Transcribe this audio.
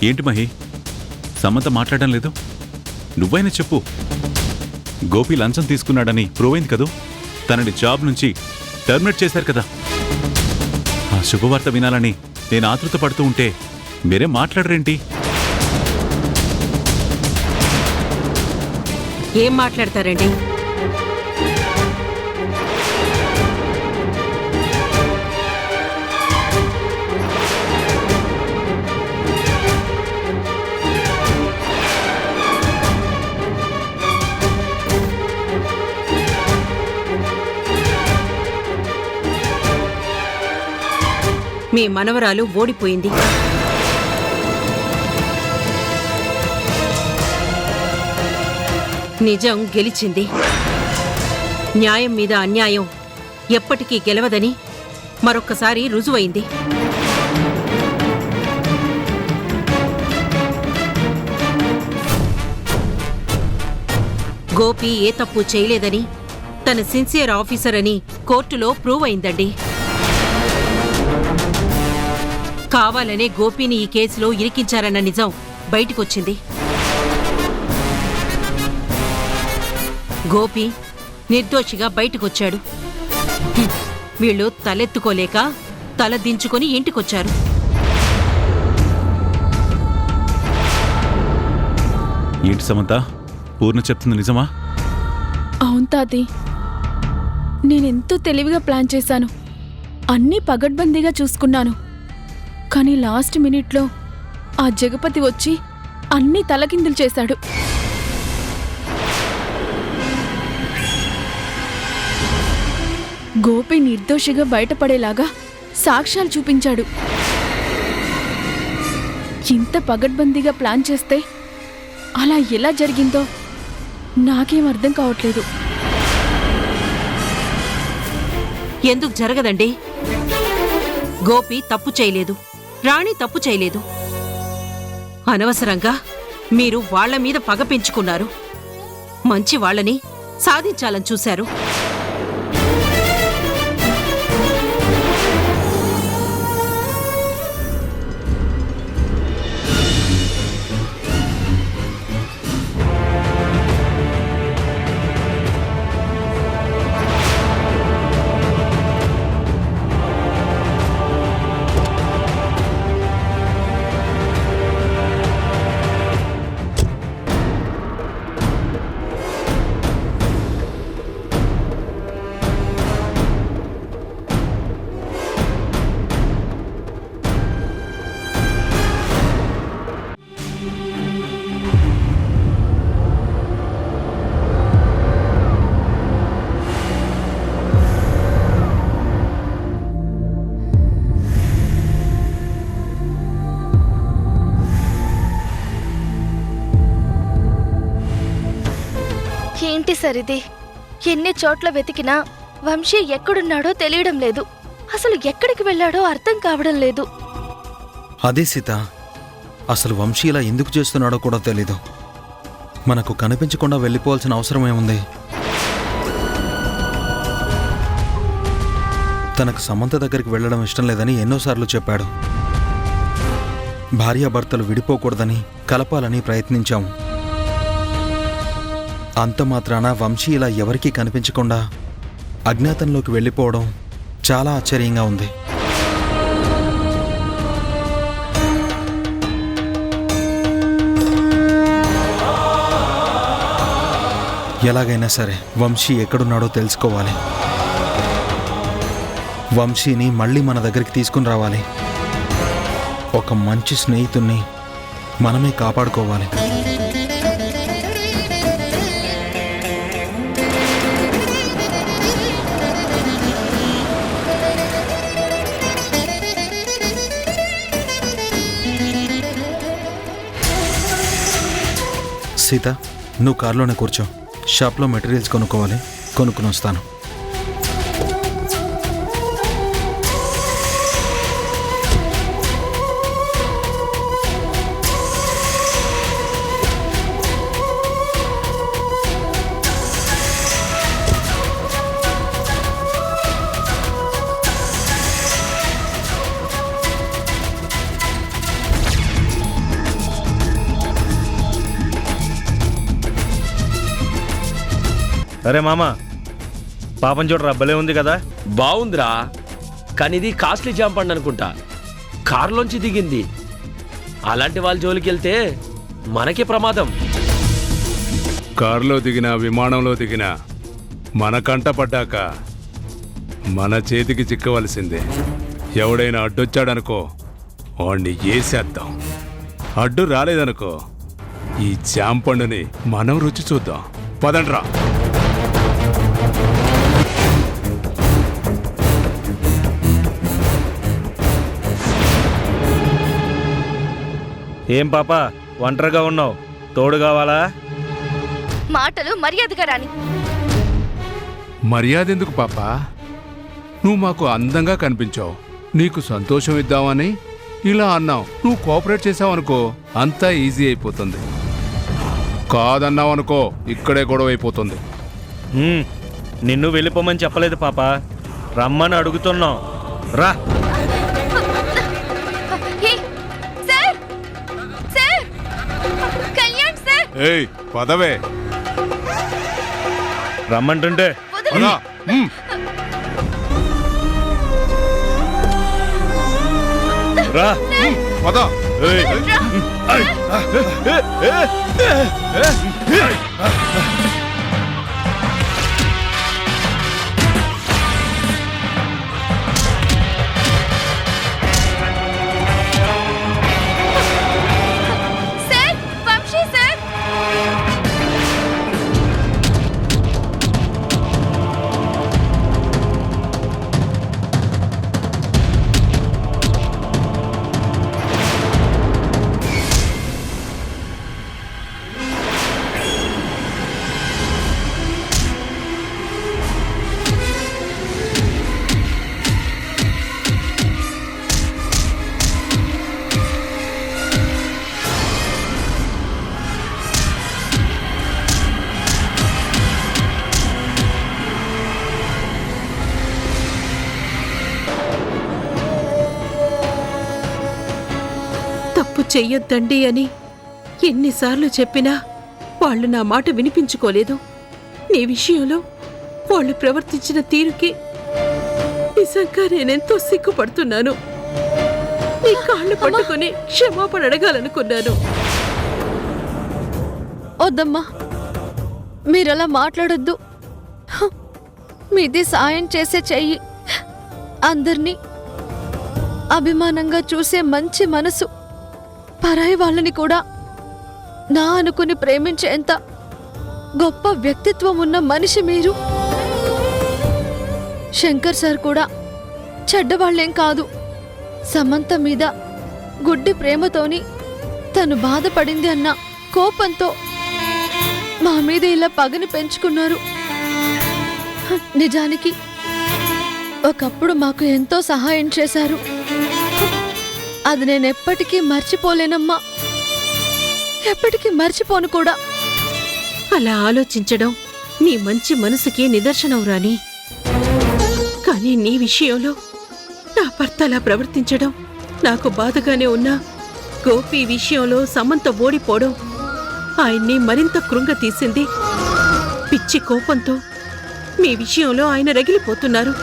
ఏంటి మహి, సమంత మాట్లాడడం లేదు? నువ్వైనా చెప్పు. గోపి లంచం తీసుకున్నాడని ప్రూవ్ అయింది కదూ. తనని జాబ్ నుంచి టర్మినేట్ చేశారు కదా. ఆ శుభవార్త వినాలని నేను ఆతృత పడుతూ ఉంటే మీరేం మాట్లాడరేంటి? ఏం మాట్లాడతారండి? మీ మనవరాలు ఓడిపోయింది. నిజం గెలిచింది. న్యాయం మీద అన్యాయం ఎప్పటికీ గెలవదని మరొక్కసారి రుజువైంది. గోపి ఏ తప్పు చేయలేదని, తన సిన్సియర్ ఆఫీసర్ అని కోర్టులో ప్రూవ్ అయిందండి. కావాలనే గోపిని ఈ కేసులో ఇరికించారన్న నిజం బయటికొచ్చింది. గోపి నిర్దోషిగా బయటకొచ్చాడు. వీళ్ళు తలెత్తుకోలేక తల దించుకొని ఇంటికొచ్చారు. ఏంటి సమంత, పూర్ణ చెప్తుంది నిజమా? అవును తాతి, నేనెంతో తెలివిగా ప్లాన్ చేశాను. అన్నీ పగడ్బందీగా చూసుకున్నాను. కానీ లాస్ట్ మినిట్లో ఆ జగపతి వచ్చి అన్నీ తలకిందులు చేశాడు. గోపి నిర్దోషిగా బయటపడేలాగా సాక్ష్యాలు చూపించాడు. ఇంత పగడ్బందీగా ప్లాన్ చేస్తే అలా ఎలా జరిగిందో నాకేం అర్థం కావట్లేదు. ఎందుకు జరగదండి? గోపి తప్పు చేయలేదు, రాణి తప్పు చేయలేదు. అనవసరంగా మీరు వాళ్ల మీద పగ పెంచుకున్నారు. మంచి వాళ్ళని సాధించాలని చూశారు. ఏంటి సరిది, ఎన్ని చోట్ల వెతికినా వంశీ ఎక్కడున్నాడో తెలియడం లేదు. అసలు ఎక్కడికి వెళ్ళాడో అర్థం కావడం లేదు. అదే సీత, అసలు వంశీ ఇలా ఎందుకు చేస్తున్నాడో కూడా తెలీదు. మనకు కనిపించకుండా వెళ్ళిపోవాల్సిన అవసరం ఏముంది? తనకు సమంత దగ్గరికి వెళ్ళడం ఇష్టం లేదని ఎన్నోసార్లు చెప్పాడు. భార్యాభర్తలు విడిపోకూడదని, కలపాలని ప్రయత్నించాము. అంత మాత్రాన వంశీ ఇలా ఎవరికీ కనిపించకుండా అజ్ఞాతంలోకి వెళ్ళిపోవడం చాలా ఆశ్చర్యంగా ఉంది. ఎలాగైనా సరే వంశీ ఎక్కడున్నాడో తెలుసుకోవాలి. వంశీని మళ్ళీ మన దగ్గరికి తీసుకుని రావాలి. ఒక మంచి స్నేహితుణ్ణి మనమే కాపాడుకోవాలి. సీత, నువ్వు కారులోనే కూర్చో. షాప్లో మెటీరియల్స్ కొనుక్కోవాలి, కొనుక్కుని వస్తాను. అరే మామ పాపం చూడరా భలే ఉంది కదా. బాగుందిరా, కానీ ఇది కాస్ట్లీ జాంపండు అనుకుంటా. కారులోంచి దిగింది. అలాంటి వాళ్ళ జోలికి వెళ్తే మనకే ప్రమాదం. కారులో దిగినా విమానంలో దిగినా మన కంట పడ్డాక మన చేతికి చిక్కవలసిందే. ఎవడైనా అడ్డొచ్చాడనుకో వాణ్ణి వేసేద్దాం. అడ్డు రాలేదనుకో ఈ జాంపండుని మనం రుచి చూద్దాం. పదండ్రా. ఏం పాప ఒంటరిగా ఉన్నావు, తోడు కావాలా? మాటలు మర్యాదగా రాని. మర్యాద ఎందుకు పాపా? నువ్వు మాకు అందంగా కనిపించావు, నీకు సంతోషం ఇద్దామని ఇలా అన్నావు. నువ్వు కోఆపరేట్ చేసావనుకో అంతా ఈజీ అయిపోతుంది. కాదన్నావనుకో ఇక్కడే గొడవ అయిపోతుంది. నిన్ను వెళ్ళిపోమని చెప్పలేదు పాప, రమ్మని అడుగుతున్నావు. రా. Sir sir Kalyan sir. ఏయ్ పదవే. రమ్మంటుంటే పద. రా. పద. Sir Vamsi sir. తప్పు చెయ్యొద్దండి అని ఎన్నిసార్లు చెప్పినా వాళ్ళు నా మాట వినిపించుకోలేదు. నీ విషయంలో వాళ్ళు ప్రవర్తించిన తీరుకి నిజంగా నేనెంతో సిగ్గుపడుతున్నాను. నీ కాళ్ళు పట్టుకుని క్షమాపణ అడగాలనుకున్నాను. వద్దమ్మా, మీరలా మాట్లాడొద్దు. మీది సాయం చేసే చెయ్యి, అందర్నీ అభిమానంగా చూసే మంచి మనసు, పరాయి వాళ్ళని కూడా నా అనుకుని ప్రేమించేంత గొప్ప వ్యక్తిత్వం ఉన్న మనిషి మీరు. శంకర్ సార్ కూడా చెడ్డవాళ్లేం కాదు. సమంత మీద గుడ్డి ప్రేమతోని తను బాధపడింది అన్న కోపంతో మా మీద ఇలా పగని పెంచుకున్నారు. నిజానికి ఒకప్పుడు మాకు ఎంతో సహాయం చేశారు. అది నేనెప్పటికీ మర్చిపోలేనమ్మా, ఎప్పటికీ మర్చిపోను కూడా. అలా ఆలోచించడం నీ మంచి మనసుకి నిదర్శనం రాని. కానీ నీ విషయంలో నా భర్త అలా ప్రవర్తించడం నాకు బాధగానే ఉన్నా, గోపి విషయంలో సమంత ఓడిపోవడం ఆయన్ని మరింత కృంగతీసింది. పిచ్చి కోపంతో మీ విషయంలో ఆయన రగిలిపోతున్నారు.